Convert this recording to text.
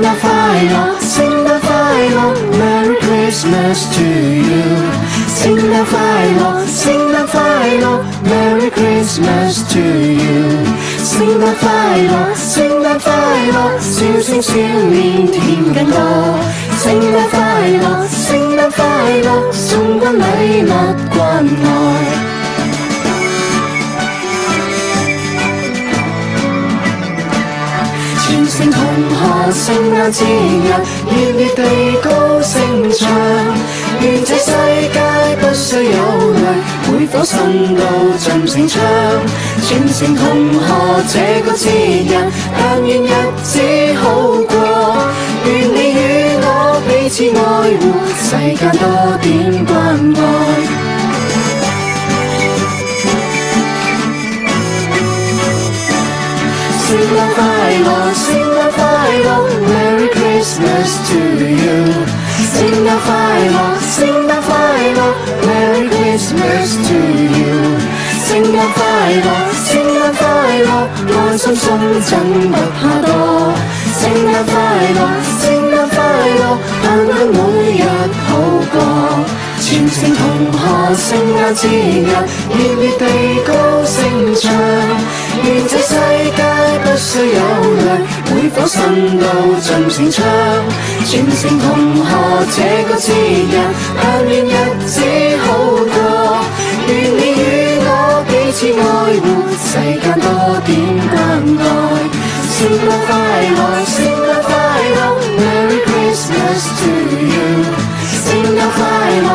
日快樂，聖誕快樂 ，Merry Christmas to you。聖誕快樂，聖誕快樂 ，Merry Christmas to you。聖誕快樂，聖誕快樂，笑聲笑臉甜更多。聖誕快樂，聖誕快樂，送君禮物關愛。全城同賀聖誕節日，熱烈地高聲唱，願這世界不需有淚，每顆心都盡情唱。全城同賀這個節日，但願日子好過，願你與我彼此愛護，世間多點關愛。聖誕快樂，聖誕快樂 ，Merry Christmas to you。聖誕快樂，聖誕快樂 ，Merry Christmas to you。聖誕快樂，聖誕快樂，愛心送贈不怕多。聖誕快樂，聖誕快樂，盼盼每日好過。全城同賀聖誕節日，熱烈地高聲唱，願這世界不需有淚，每顆心都盡情唱。全城同賀這個節日，但願日子好過，願你與我彼此愛護，世間多點關愛。聖誕快樂，聖誕快樂 ，Merry Christmas to you。聖誕快樂。